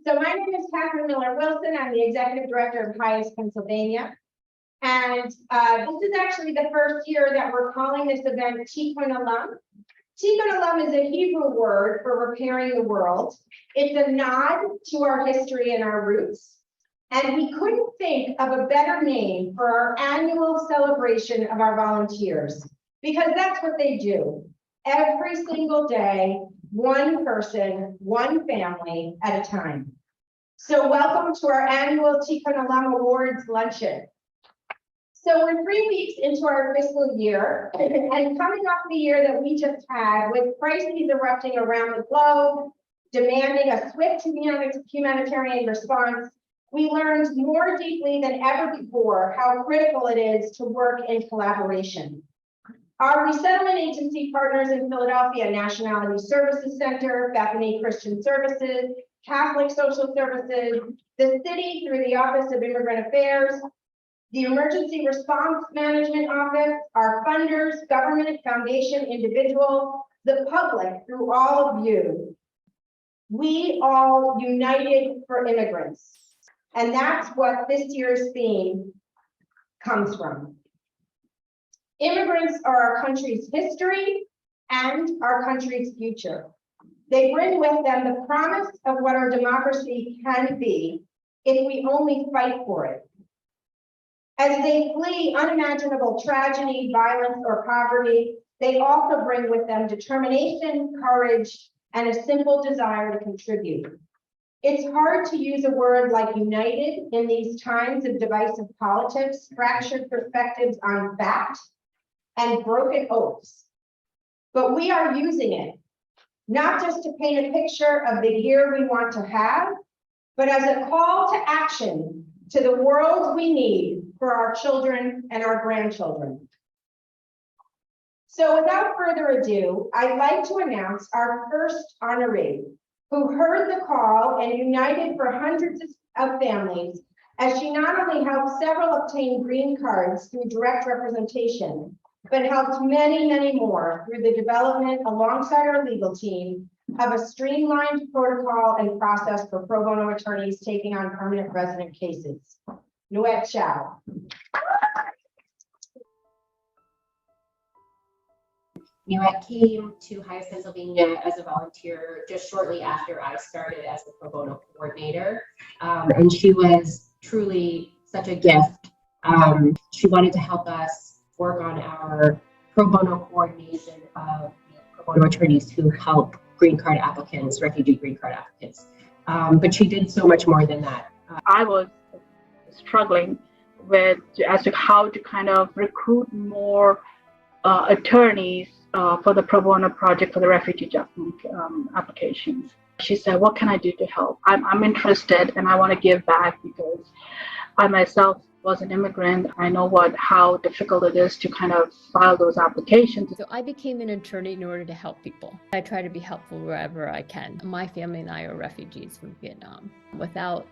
So my name is Catherine Miller-Wilson. I'm the Executive Director of HIAS Pennsylvania. And this is actually the first year that we're calling this event Tikkun Olam. Tikkun Olam is a Hebrew word for repairing the world. It's a nod to our history and our roots. And we couldn't think of a better name for our annual celebration of our volunteers, because that's what they do. Every single day, one person, one family at a time. So welcome to our annual Tikkun Olam Awards luncheon. So we're 3 weeks into our fiscal year, and coming off the year that we just had, with crises erupting around the globe, demanding a swift humanitarian response, we learned more deeply than ever before how critical it is to work in collaboration. Our resettlement agency partners in Philadelphia, Nationality Services Center, Bethany Christian Services, Catholic Social Services, the city through the Office of Immigrant Affairs, the Emergency Response Management Office, our funders, government, foundation, individual, the public, through all of you. We all united for immigrants. And that's what this year's theme comes from. Immigrants are our country's history and our country's future. They bring with them the promise of what our democracy can be if we only fight for it. As they flee unimaginable tragedy, violence, or poverty, they also bring with them determination, courage, and a simple desire to contribute. It's hard to use a word like united in these times of divisive politics, fractured perspectives on fact, and broken oaths. But we are using it, not just to paint a picture of the year we want to have, but as a call to action to the world we need for our children and our grandchildren. So without further ado, I'd like to announce our first honoree, who heard the call and united for hundreds of families, as she not only helped several obtain green cards through direct representation, but helped many, many more through the development alongside our legal team of a streamlined protocol and process for pro bono attorneys taking on permanent resident cases. Nuet Chow. Nuet came to HIAS Pennsylvania as a volunteer just shortly after I started as the pro bono coordinator. And she was truly such a gift. She wanted to help us work on our pro bono coordination of pro bono attorneys who help green card applicants, refugee green card applicants. But she did so much more than that. I was struggling with as to how to kind of recruit more attorneys for the pro bono project for the refugee adjustment applications. She said, what can I do to help? I'm interested and I want to give back because I myself was an immigrant. I know how difficult it is to kind of file those applications. So I became an attorney in order to help people. I try to be helpful wherever I can. My family and I are refugees from Vietnam. Without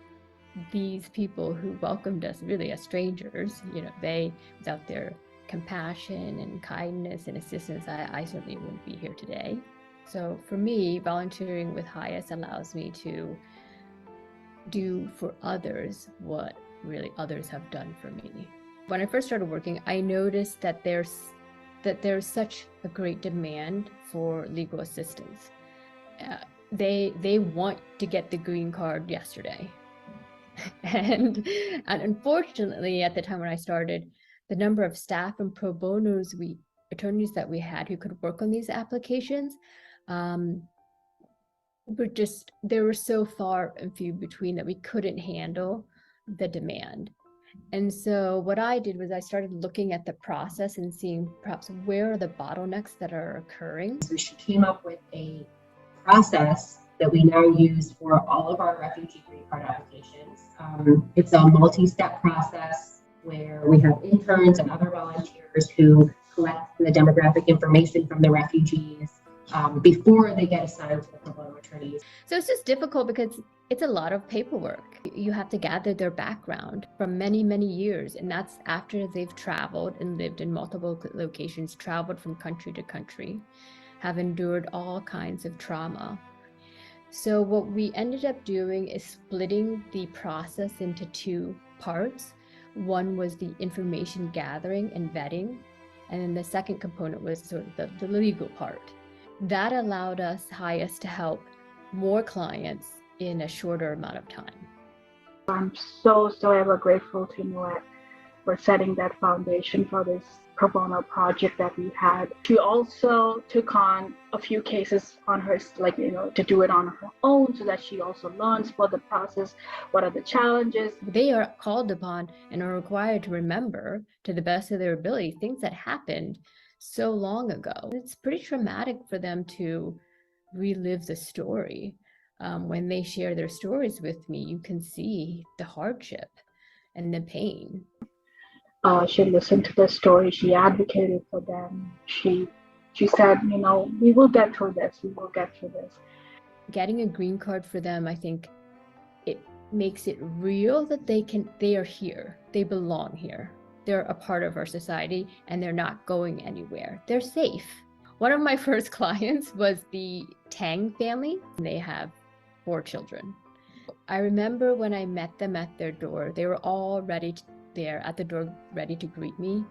these people who welcomed us really as strangers, without their compassion and kindness and assistance, I certainly wouldn't be here today. So for me, volunteering with HIAS allows me to do for others what really others have done for me. When I first started working, I noticed that there's such a great demand for legal assistance. They want to get the green card yesterday. And unfortunately, at the time when I started, the number of staff and pro bonos attorneys that we had who could work on these applications they were so far and few between that we couldn't handle the demand. And so what I did was I started looking at the process and seeing perhaps where are the bottlenecks that are occurring. So she came up with a process that we now use for all of our refugee green card applications. It's a multi-step process where we have interns and other volunteers who collect the demographic information from the refugees before they get assigned to the pro bono attorneys. So it's just difficult because it's a lot of paperwork. You have to gather their background from many, many years, and that's after they've traveled and lived in multiple locations, traveled from country to country, have endured all kinds of trauma. So what we ended up doing is splitting the process into two parts. One was the information gathering and vetting, and then the second component was sort of the legal part. That allowed us, HIAS, to help more clients in a shorter amount of time. I'm so ever grateful to Noelle for setting that foundation for this pro bono project that we had. She also took on a few cases on her, to do it on her own, so that she also learns what the process, what are the challenges. They are called upon and are required to remember, to the best of their ability, things that happened so long ago. It's pretty traumatic for them to relive the story. When they share their stories with me, you can see the hardship and the pain. She listened to the story. She advocated for them. She said, we will get through this. We will get through this. Getting a green card for them, I think it makes it real that they are here. They belong here. They're a part of our society and they're not going anywhere. They're safe. One of my first clients was the Tang family. They have 4 children. I remember when I met them at their door, they were all there at the door, ready to greet me.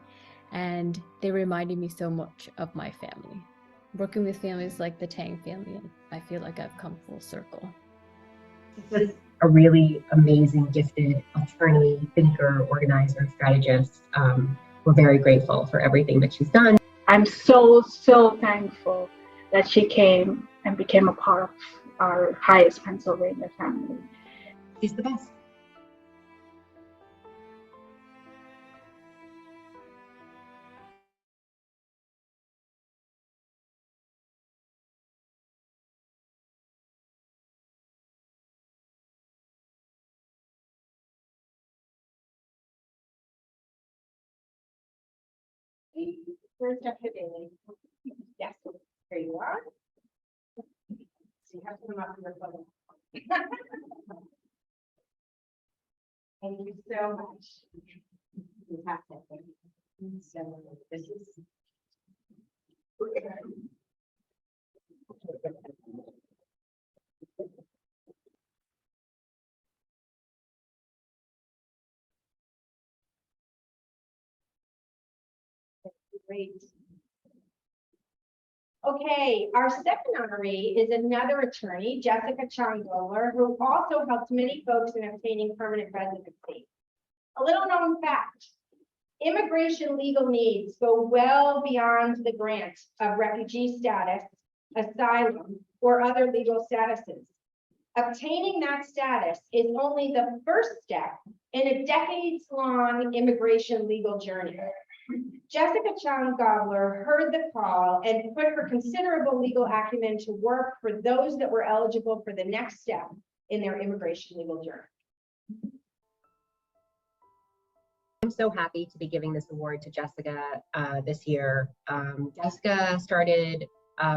And they reminded me so much of my family. Working with families like the Tang family, I feel like I've come full circle. This is a really amazing, gifted attorney, thinker, organizer, strategist. We're very grateful for everything that she's done. I'm so thankful that she came and became a part of our HIAS Pennsylvania family. She's the best. Where's Dr. Daly? Yes, here you are. So you have to come up with your photo. Thank you so much. Fantastic. So this is. Great. Okay, our second honoree is another attorney, Jessica Chong-Goler, who also helped many folks in obtaining permanent residency. A little known fact, immigration legal needs go well beyond the grant of refugee status, asylum, or other legal statuses. Obtaining that status is only the first step in a decades-long immigration legal journey. Jessica Chong-Goler heard the call and put her considerable legal acumen to work for those that were eligible for the next step in their immigration legal journey. I'm so happy to be giving this award to Jessica this year. Jessica started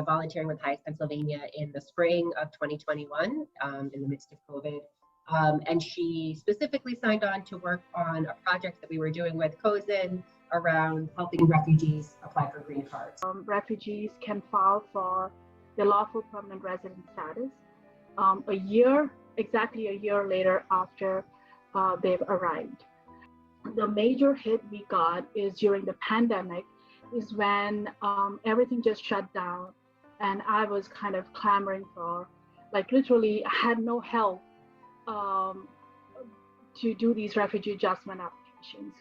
volunteering with HIAS Pennsylvania in the spring of 2021 in the midst of COVID. And she specifically signed on to work on a project that we were doing with COSIN around helping refugees apply for green cards. Refugees can file for their lawful permanent resident status exactly a year later after they've arrived. The major hit we got is during the pandemic, is when everything just shut down, and I was kind of clamoring for, literally, I had no help to do these refugee adjustment applications.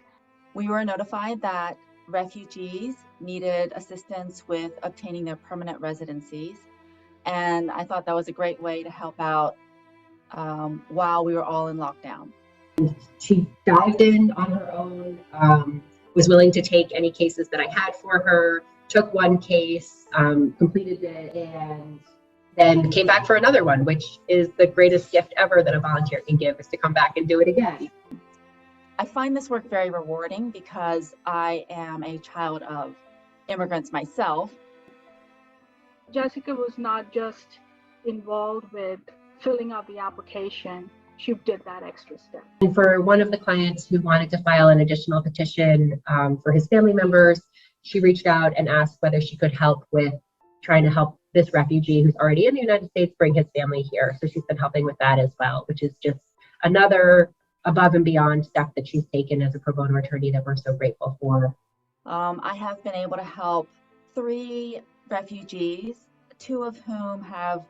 We were notified that refugees needed assistance with obtaining their permanent residencies, and I thought that was a great way to help out while we were all in lockdown. She dived in on her own, was willing to take any cases that I had for her, took one case, completed it, and then came back for another one, which is the greatest gift ever that a volunteer can give, is to come back and do it again. I find this work very rewarding because I am a child of immigrants myself. Jessica was not just involved with filling out the application, she did that extra step. And for one of the clients who wanted to file an additional petition for his family members, she reached out and asked whether she could help with trying to help this refugee who's already in the United States bring his family here. So she's been helping with that as well, which is just another above and beyond step that she's taken as a pro bono attorney that we're so grateful for. I have been able to help 3 refugees, 2 of whom have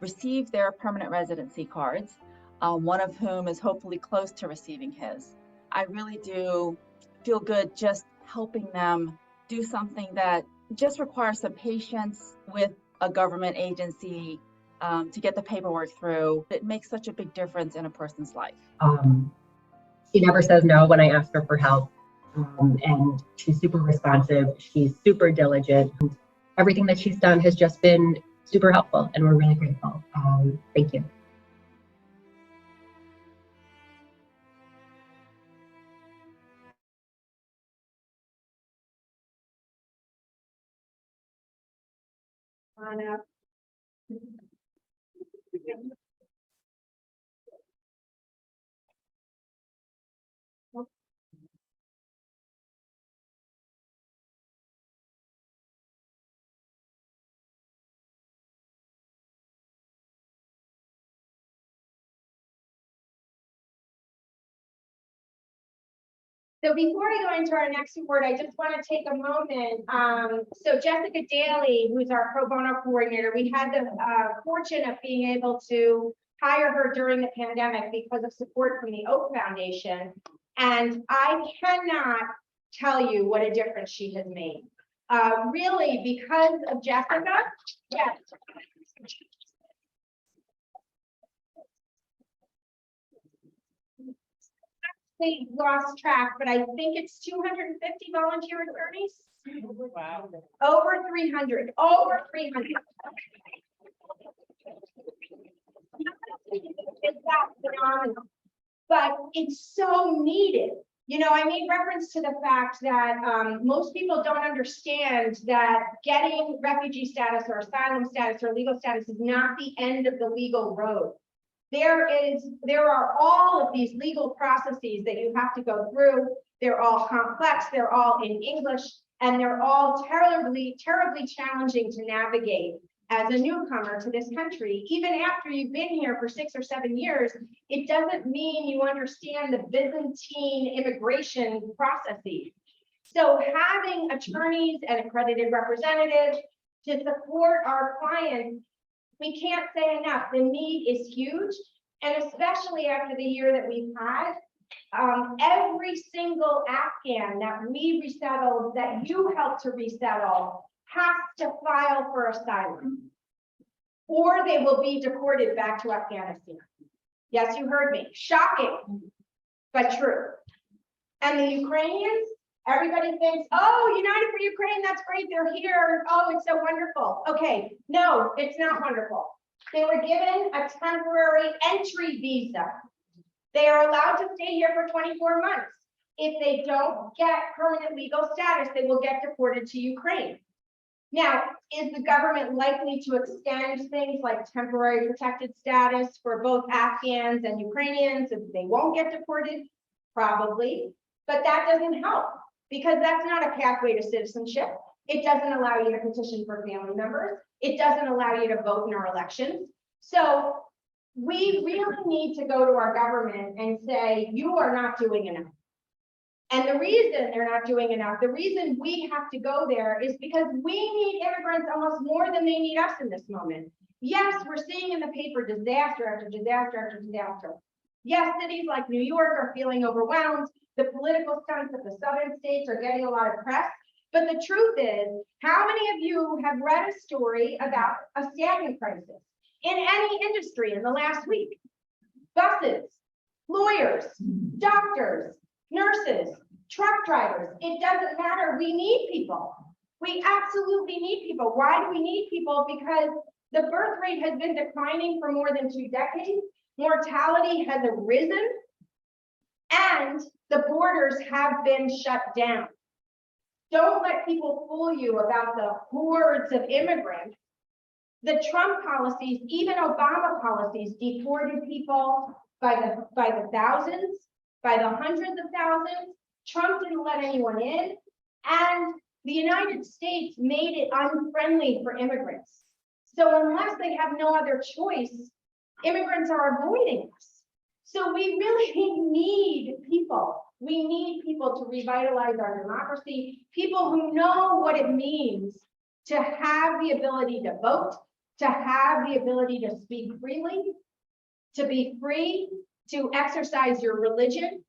received their permanent residency cards, one of whom is hopefully close to receiving his. I really do feel good just helping them do something that just requires some patience with a government agency to get the paperwork through. It makes such a big difference in a person's life. She never says no when I ask her for help. And she's super responsive. She's super diligent. Everything that she's done has just been super helpful, and we're really grateful. Thank you. On up. So before I go into our next report, I just want to take a moment. So Jessica Daly, who's our pro bono coordinator, we had the fortune of being able to hire her during the pandemic because of support from the Oak Foundation. And I cannot tell you what a difference she has made. Really, because of Jessica, yes. They lost track, but I think it's 250 volunteer attorneys. Wow. Over 300, over 300. It's that phenomenal, but it's so needed. You know, I made reference to the fact that most people don't understand that getting refugee status or asylum status or legal status is not the end of the legal road. There are all of these legal processes that you have to go through. They're all complex, they're all in English, and they're all terribly, terribly challenging to navigate as a newcomer to this country. Even after you've been here for 6 or 7 years, it doesn't mean you understand the Byzantine immigration processes. So having attorneys and accredited representatives to support our clients, we can't say enough. The need is huge, and especially after the year that we've had, every single Afghan that we resettled, that you helped to resettle, has to file for asylum, or they will be deported back to Afghanistan. Yes, you heard me. Shocking, but true. And the Ukrainians, everybody thinks, oh, United for Ukraine, that's great, they're here. Oh, it's so wonderful. Okay, no, it's not wonderful. They were given a temporary entry visa. They are allowed to stay here for 24 months. If they don't get permanent legal status, they will get deported to Ukraine. Now, is the government likely to extend things like temporary protected status for both Afghans and Ukrainians if they won't get deported? Probably, but that doesn't help, because that's not a pathway to citizenship. It doesn't allow you to petition for family members. It doesn't allow you to vote in our elections. So we really need to go to our government and say, you are not doing enough. And the reason they're not doing enough, the reason we have to go there is because we need immigrants almost more than they need us in this moment. Yes, we're seeing in the paper disaster after disaster after disaster. Yes, cities like New York are feeling overwhelmed. The political stunts of the southern states are getting a lot of press. But the truth is, how many of you have read a story about a staffing crisis in any industry in the last week? Buses, lawyers, doctors, nurses, truck drivers, it doesn't matter. We need people. We absolutely need people. Why do we need people? Because the birth rate has been declining for more than 2 decades. Mortality has arisen, and the borders have been shut down. Don't let people fool you about the hordes of immigrants. The Trump policies, even Obama policies, deported people by the thousands, by the hundreds of thousands. Trump didn't let anyone in, and the United States made it unfriendly for immigrants. So unless they have no other choice, immigrants are avoiding us. So we really need people. We need people to revitalize our democracy, people who know what it means to have the ability to vote, to have the ability to speak freely, to be free, to exercise your religion.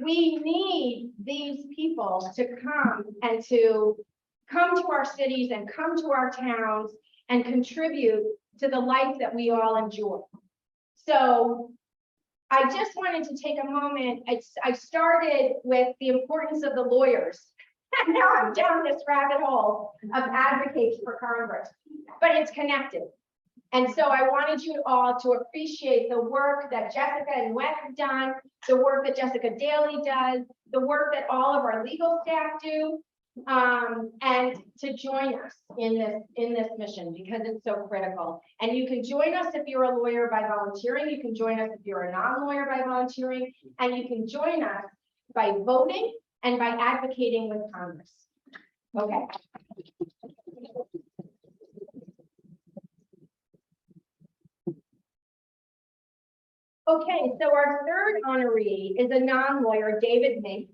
We need these people to come to our cities and come to our towns and contribute to the life that we all enjoy. So I just wanted to take a moment. I started with the importance of the lawyers. And now I'm down this rabbit hole of advocates for Congress, but it's connected. And so I wanted you all to appreciate the work that Jessica and Wes have done, the work that Jessica Daly does, the work that all of our legal staff do, and to join us in this mission, because it's so critical. And you can join us if you're a lawyer by volunteering. You can join us if you're a non-lawyer by volunteering, and you can join us by voting and by advocating with Congress. Okay. Okay, so our third honoree is a non-lawyer, David Mink.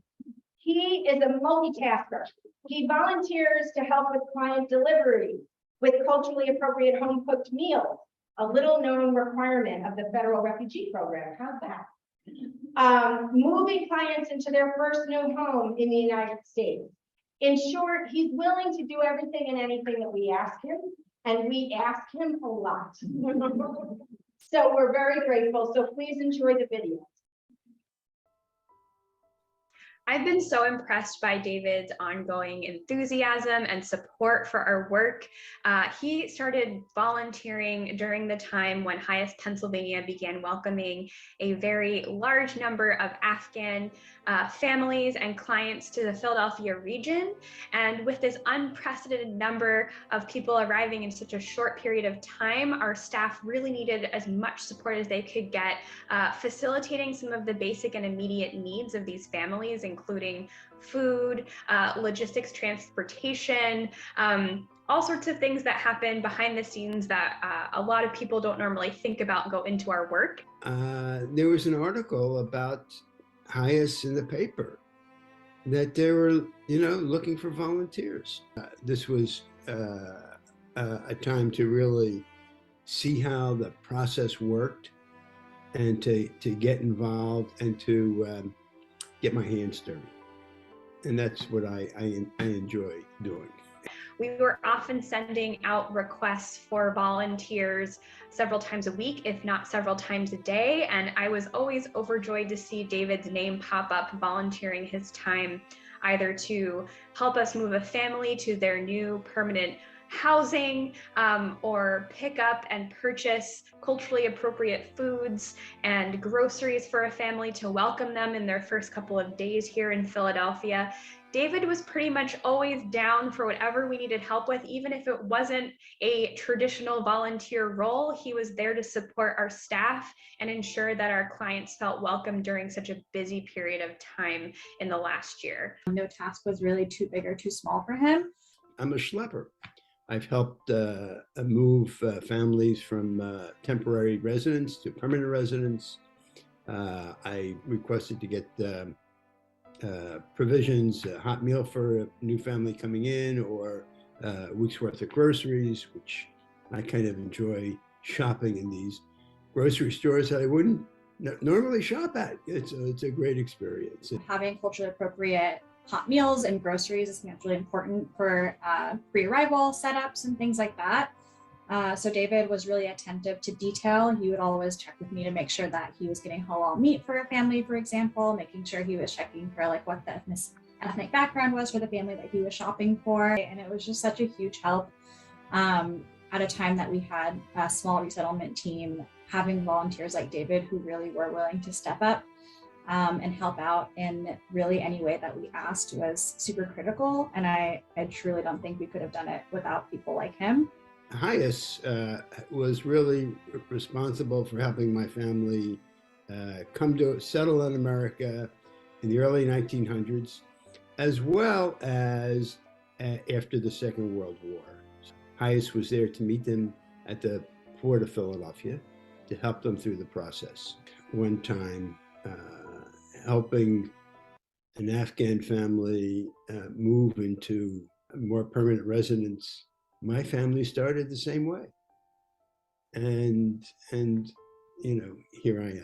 He is a multitasker. He volunteers to help with client delivery, with culturally appropriate home-cooked meals, a little-known requirement of the federal refugee program. How's that? Moving clients into their first new home in the United States. In short, he's willing to do everything and anything that we ask him, and we ask him a lot. So we're very grateful. So please enjoy the video. I've been so impressed by David's ongoing enthusiasm and support for our work. He started volunteering during the time when HIAS Pennsylvania began welcoming a very large number of Afghan families and clients to the Philadelphia region. And with this unprecedented number of people arriving in such a short period of time, our staff really needed as much support as they could get, facilitating some of the basic and immediate needs of these families, including food, logistics, transportation, all sorts of things that happen behind the scenes that a lot of people don't normally think about go into our work. There was an article about HIAS in the paper that they were, looking for volunteers. This was a time to really see how the process worked and to get involved and to get my hands dirty. And that's what I enjoy doing. We were often sending out requests for volunteers several times a week, if not several times a day. And I was always overjoyed to see David's name pop up volunteering his time, either to help us move a family to their new permanent housing, or pick up and purchase culturally appropriate foods and groceries for a family to welcome them in their first couple of days here in Philadelphia. David was pretty much always down for whatever we needed help with, even if it wasn't a traditional volunteer role. He was there to support our staff and ensure that our clients felt welcome during such a busy period of time in the last year. No task was really too big or too small for him. I'm a schlepper. I've helped move families from temporary residence to permanent residence. I requested to get provisions, a hot meal for a new family coming in, or a week's worth of groceries, which I kind of enjoy shopping in these grocery stores that I wouldn't normally shop at. It's a great experience. Having culturally appropriate hot meals and groceries is really important for pre-arrival setups and things like that. So David was really attentive to detail. He would always check with me to make sure that he was getting halal meat for a family, for example, making sure he was checking for like what the ethnic background was for the family that he was shopping for. And it was just such a huge help at a time that we had a small resettlement team. Having volunteers like David who really were willing to step up and help out in really any way that we asked was super critical. And I truly don't think we could have done it without people like him. HIAS was really responsible for helping my family come to settle in America in the early 1900s, as well as after the Second World War. HIAS was there to meet them at the Port of Philadelphia to help them through the process. One time, helping an Afghan family move into more permanent residence, my family started the same way. And here I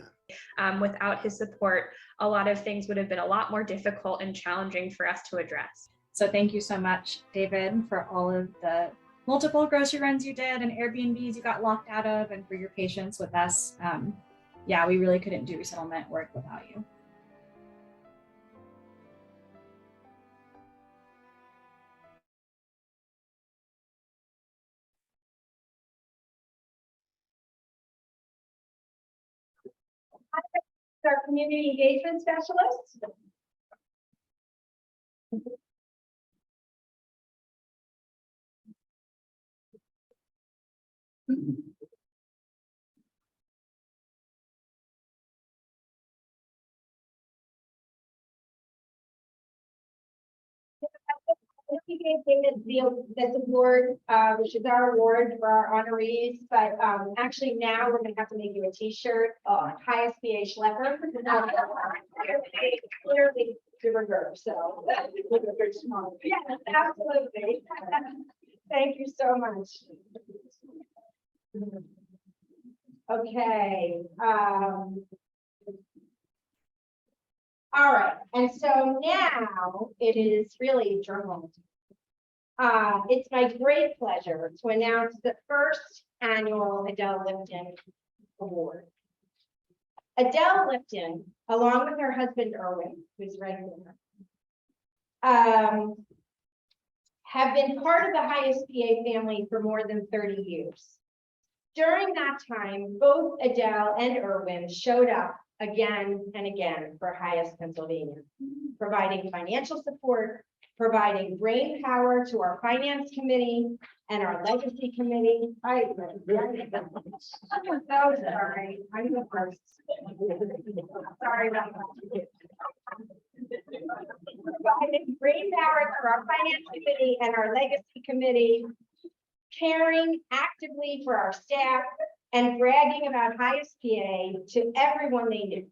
am. Without his support, a lot of things would have been a lot more difficult and challenging for us to address. So thank you so much, David, for all of the multiple grocery runs you did and Airbnbs you got locked out of, and for your patience with us. Yeah, we really couldn't do resettlement work without you. Our community engagement specialist. We gave David this award, which is our award for our honorees, but actually now we're going to have to make you a T-shirt, HIAS PA Schlepper. Clearly Berger, so. Yes, absolutely. Thank you so much. Okay. All right, and so now it is really journal. It's my great pleasure to announce the first annual Adele Lipton Award. Adele Lipton, along with her husband Erwin, who's right here, have been part of the HIAS PA family for more than 30 years. During that time, both Adele and Erwin showed up again and again for HIAS Pennsylvania, providing financial support, providing brain power to our finance committee and our legacy committee. I'm so sorry. I'm the first. Sorry about that. Providing brain power to our finance committee and our legacy committee, caring actively for our staff, and bragging about HIAS PA to everyone they knew.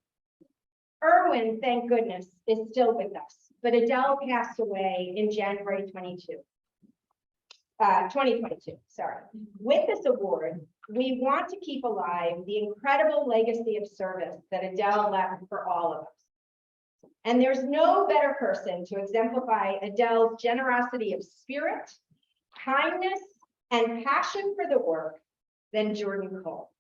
Erwin, thank goodness, is still with us, but Adele passed away in January 2022, sorry. With this award, we want to keep alive the incredible legacy of service that Adele left for all of us. And there's no better person to exemplify Adele's generosity of spirit, kindness, and passion for the work than Jordan Cole.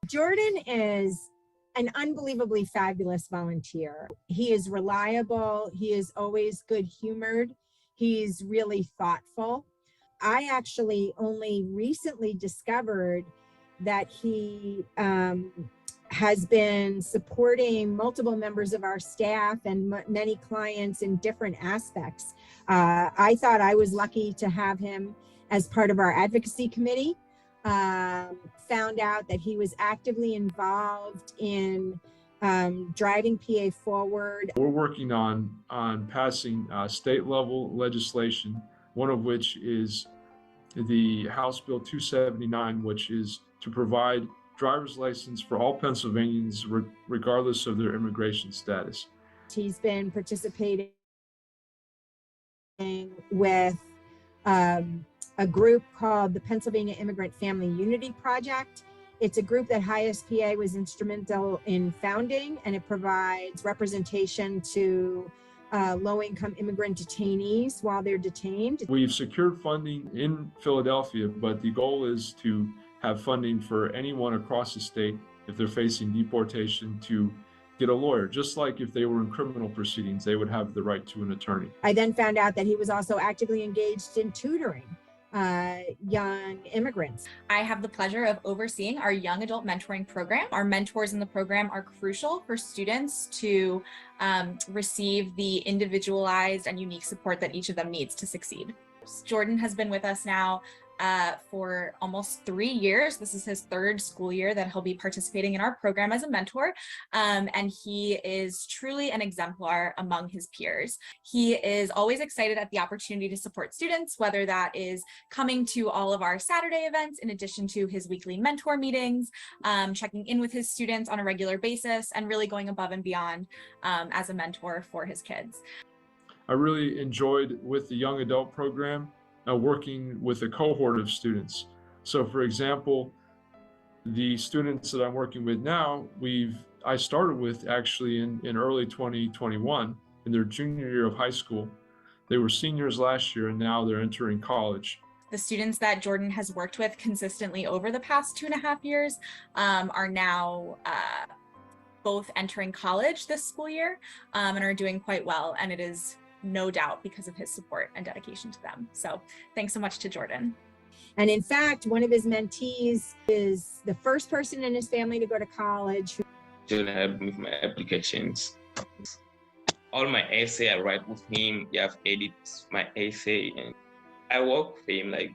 Jordan is an unbelievably fabulous volunteer. He is reliable. He is always good humored. He's really thoughtful. I actually only recently discovered that he has been supporting multiple members of our staff and many clients in different aspects. I thought I was lucky to have him as part of our advocacy committee. Found out that he was actively involved in driving PA forward. We're working on passing state level legislation, one of which is the House Bill 279, which is to provide driver's license for all Pennsylvanians regardless of their immigration status. He's been participating with a group called the Pennsylvania Immigrant Family Unity Project. It's a group that HIAS PA was instrumental in founding, and it provides representation to low-income immigrant detainees while they're detained. We've secured funding in Philadelphia, but the goal is to have funding for anyone across the state if they're facing deportation to get a lawyer. Just like if they were in criminal proceedings, they would have the right to an attorney. I then found out that he was also actively engaged in tutoring young immigrants. I have the pleasure of overseeing our young adult mentoring program. Our mentors in the program are crucial for students to receive the individualized and unique support that each of them needs to succeed. Jordan has been with us now for almost 3 years. This is his third school year that he'll be participating in our program as a mentor. And he is truly an exemplar among his peers. He is always excited at the opportunity to support students, whether that is coming to all of our Saturday events, in addition to his weekly mentor meetings, checking in with his students on a regular basis, and really going above and beyond as a mentor for his kids. I really enjoyed with the young adult program working with a cohort of students. So for example, the students that I'm working with now, I started with actually in early 2021 in their junior year of high school. They were seniors last year and now they're entering college. The students that Jordan has worked with consistently over the past 2.5 years are now both entering college this school year and are doing quite well. And it is no doubt because of his support and dedication to them. So thanks so much to Jordan. And in fact, one of his mentees is the first person in his family to go to college. Jordan helped me with my applications. All my essay I write with him. He have edited my essay, and I work with him like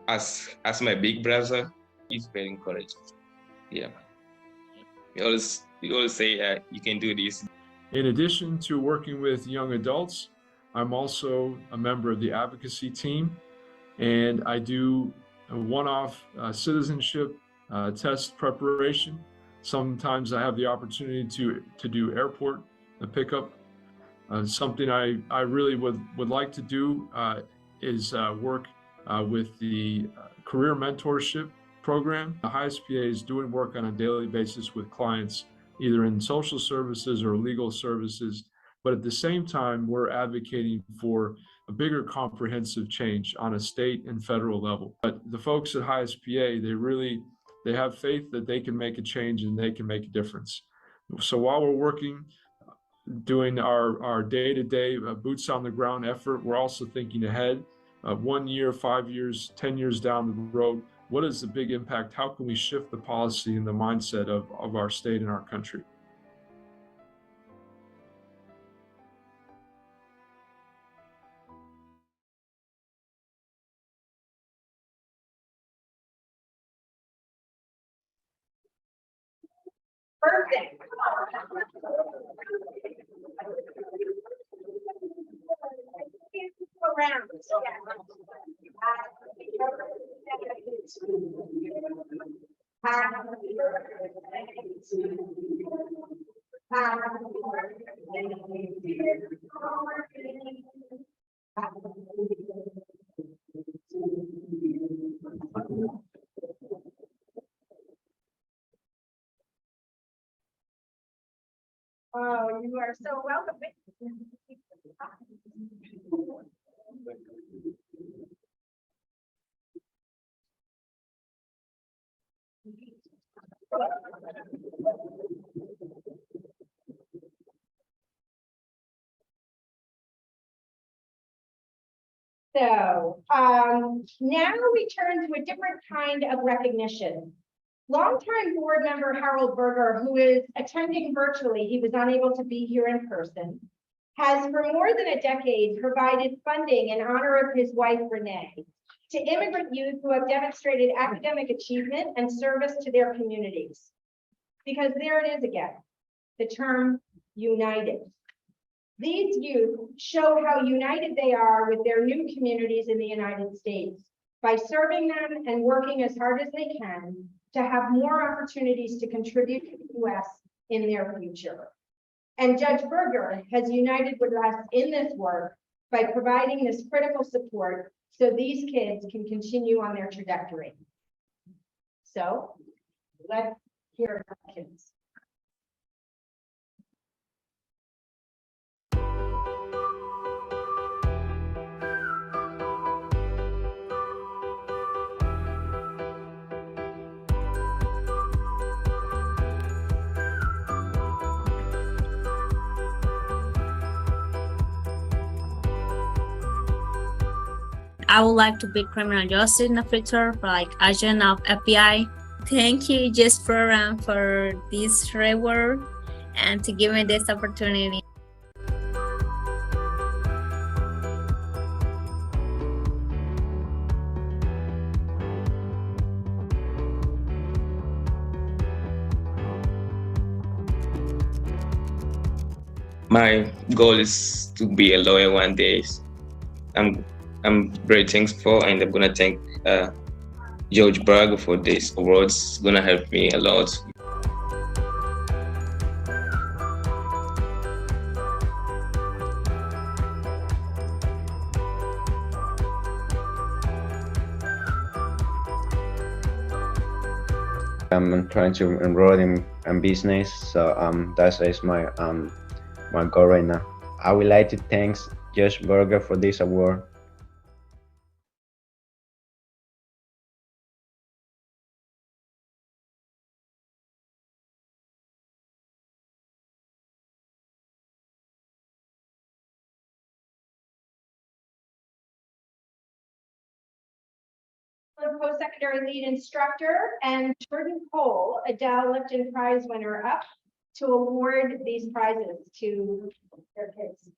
as my big brother. He's very encouraging. Yeah, he always say you can do this. In addition to working with young adults, I'm also a member of the advocacy team, and I do a one-off citizenship test preparation. Sometimes I have the opportunity to do airport pickup. Something I really would like to do is work with the career mentorship program. The HIAS is doing work on a daily basis with clients, either in social services or legal services. But at the same time, we're advocating for a bigger comprehensive change on a state and federal level. But the folks at HIAS, they have faith that they can make a change and they can make a difference. So while we're working, doing our day-to-day boots on the ground effort, we're also thinking ahead, 1 year, 5 years, 10 years down the road. What is the big impact? How can we shift the policy and the mindset of our state and our country? Perfect. Around. Oh, you are so welcome. So now we turn to a different kind of recognition. Longtime board member Harold Berger, who is attending virtually, he was unable to be here in person, has for more than a decade provided funding in honor of his wife, Renee, to immigrant youth who have demonstrated academic achievement and service to their communities. Because there it is again, the term united. These youth show how united they are with their new communities in the United States by serving them and working as hard as they can to have more opportunities to contribute to the U.S. in their future. And Judge Berger has united with us in this work by providing this critical support so these kids can continue on their trajectory. So let's hear from kids. I would like to be criminal justice officer, like agent of FBI. Thank you, Just Program, for this reward and to give me this opportunity. My goal is to be a lawyer one day. I'm very thankful, and I'm gonna thank George Berger for this award. It's gonna help me a lot. I'm trying to enroll in business, so that is my my goal right now. I would like to thank Josh Berger for this award. Post-secondary lead instructor, and Jordan Cole, Adele Lipton Prize winner, up to award these prizes to their kids.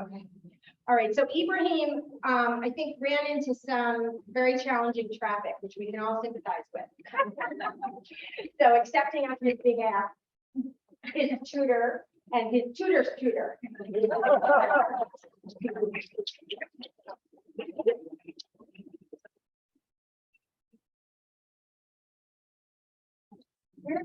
Okay. All right, so Ibrahim, I think ran into some very challenging traffic, which we can all sympathize with. So accepting on his big ass, his tutor and his tutor's tutor. We're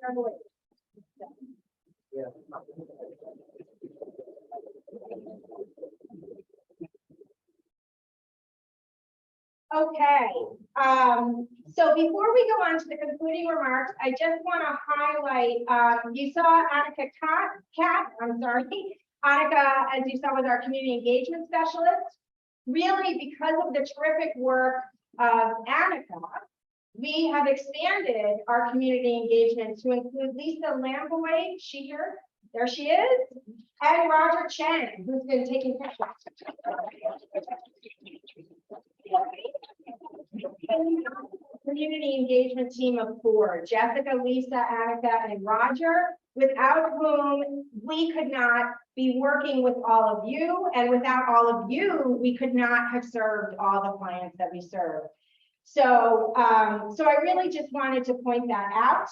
Evelyn Okay, so before we go on to the concluding remarks, I just want to highlight, you saw Annika Katz, I'm sorry, Annika, as you saw, was our community engagement specialist. Really, because of the terrific work of Annika, we have expanded our community engagement to include Lisa Lamboy, there she is, and Roger Chen, who's been taking pictures. Community engagement team of 4, Jessica, Lisa, Annika, and Roger, without whom we could not be working with all of you, and without all of you, we could not have served all the clients that we serve. So, so I really just wanted to point that out.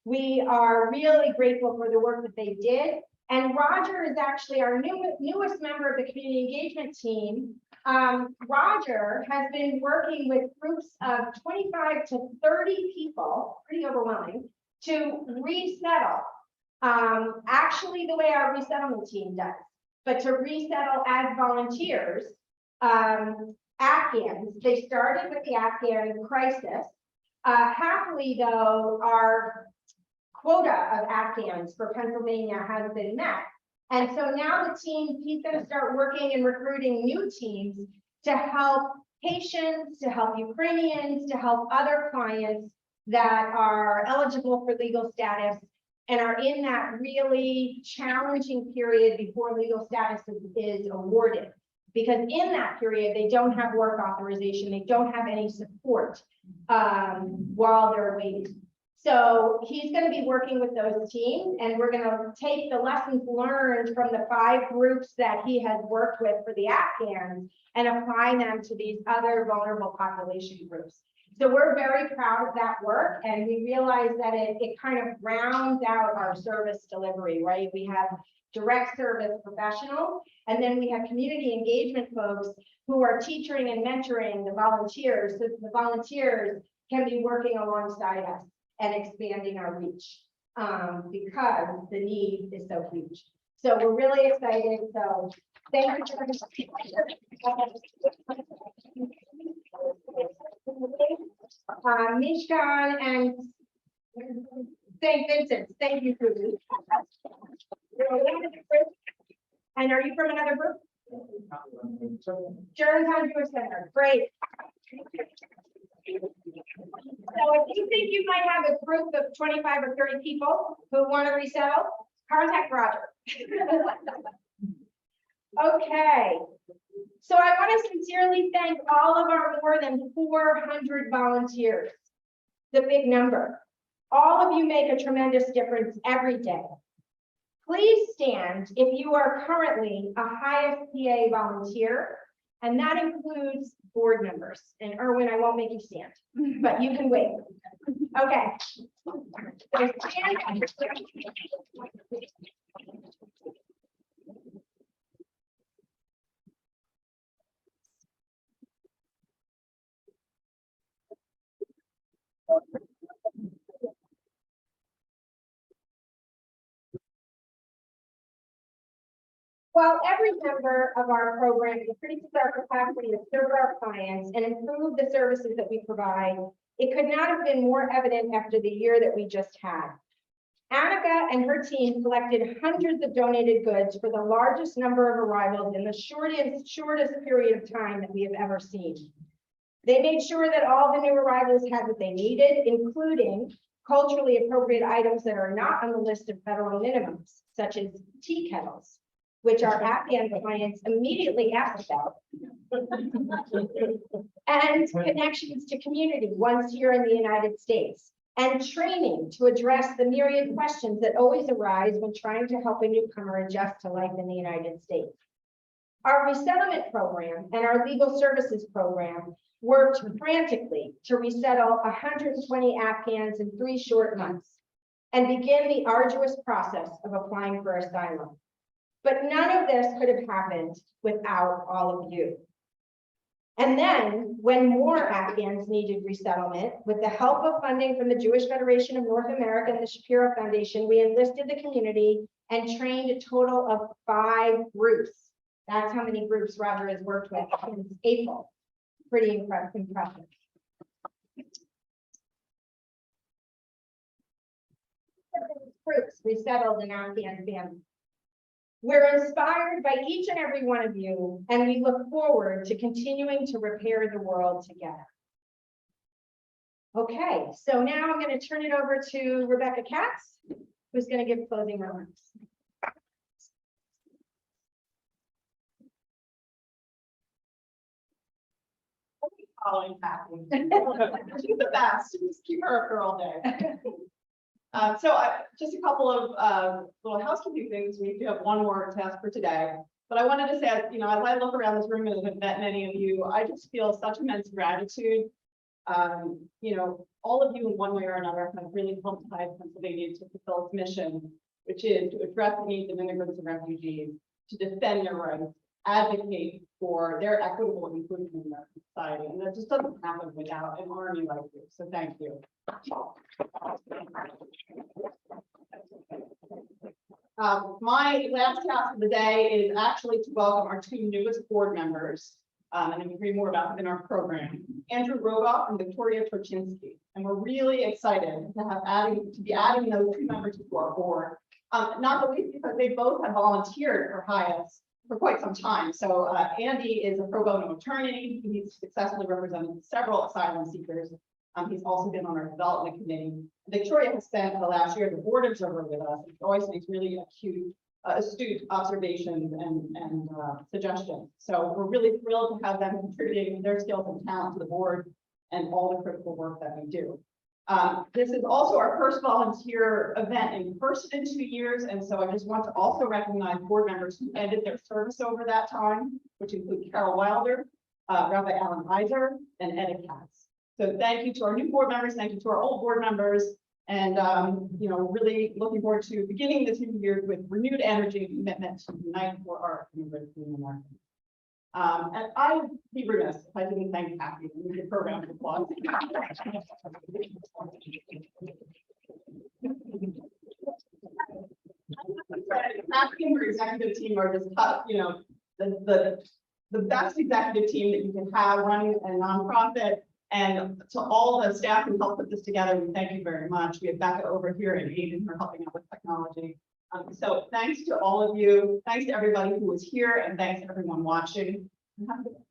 We are really grateful for the work that they did. And Roger is actually our newest member of the community engagement team. Roger has been working with groups of 25 to 30 people, pretty overwhelming, to resettle. Actually, the way our resettlement team does, but to resettle as volunteers. Afghans, they started with the Afghan crisis. Happily, though, our quota of Afghans for Pennsylvania has been met. And so now the team, he's going to start working and recruiting new teams to help Haitians, to help Ukrainians, to help other clients that are eligible for legal status and are in that really challenging period before legal status is awarded. Because in that period, they don't have work authorization, they don't have any support while they're waiting. So he's going to be working with those teams, and we're going to take the lessons learned from the 5 groups that he has worked with for the Afghans and apply them to these other vulnerable population groups. So we're very proud of that work, and we realize that it kind of rounds out our service delivery, right? We have direct service professionals, and then we have community engagement folks who are teaching and mentoring the volunteers, so the volunteers can be working alongside us and expanding our reach because the need is so huge. So we're really excited. So thank you for Mishkan and St. Vincent. Thank you, Susan. And are you from another group? Germantown Jewish Center, great. So if you think you might have a group of 25 or 30 people who want to resettle, contact Roger. Okay. So I want to sincerely thank all of our more than 400 volunteers, the big number. All of you make a tremendous difference every day. Please stand if you are currently a HIAS PA volunteer, and that includes board members. And Erwin, I won't make you stand, but you can wait. Okay. So stand. While every member of our program increases our capacity to serve our clients and improve the services that we provide, it could not have been more evident after the year that we just had. Annika and her team collected hundreds of donated goods for the largest number of arrivals in the shortest period of time that we have ever seen. They made sure that all the new arrivals had what they needed, including culturally appropriate items that are not on the list of federal minimums, such as tea kettles, which our Afghan clients immediately asked about, and connections to community once here in the United States, and training to address the myriad questions that always arise when trying to help a newcomer adjust to life in the United States. Our resettlement program and our legal services program worked frantically to resettle 120 Afghans in 3 short months and begin the arduous process of applying for asylum. But none of this could have happened without all of you. And then, when more Afghans needed resettlement, with the help of funding from the Jewish Federation of North America and the Shapiro Foundation, we enlisted the community and trained a total of 5 groups. That's how many groups Roger has worked with since April. Pretty impressive. Groups resettled in Afghan families. We're inspired by each and every one of you, and we look forward to continuing to repair the world together. Okay, so now I'm going to turn it over to Rebecca Katz, who's going to give closing remarks. Following Kathy. She's the best. Just keep her up here all day. Just a couple of little housekeeping things. We do have one more task for today, but I wanted to say, as I look around this room and have met many of you, I just feel such immense gratitude. All of you in one way or another have really helped HIAS Pennsylvania to fulfill its mission, which is to address the needs of immigrants and refugees, to defend their rights, advocate for their equitable inclusion in American society. And that just doesn't happen without an army like you. So thank you. My last task of the day is actually to welcome our 2 newest board members, and you can read more about them in our program, Andrew Rogoff and Victoria Torchinsky. And we're really excited to be adding those 2 members to our board, not the least because they both have volunteered for HIAS for quite some time. So Andy is a pro bono attorney. He's successfully represented several asylum seekers. He's also been on our development committee. Victoria has spent the last year as a board observer with us. She always makes really astute observations and suggestions. So we're really thrilled to have them contributing their skills and talent to the board and all the critical work that we do. This is also our first volunteer event in person in 2 years, and so I just want to also recognize board members who ended their service over that time, which include Carol Wilder, Rabbi Alan Iser, and Edda Katz. So thank you to our new board members, thank you to our old board members, and really looking forward to beginning this new year with renewed energy and commitment to unite for our immigrants in America. And I would be remiss if I didn't thank Kathy. We did program of applause. Kathy and her executive team are just the best executive team that you can have running a nonprofit. And to all the staff who helped put this together, we thank you very much. We have Becca over here and Aiden for helping out with technology. So thanks to all of you. Thanks to everybody who was here, and thanks to everyone watching. And have a good day.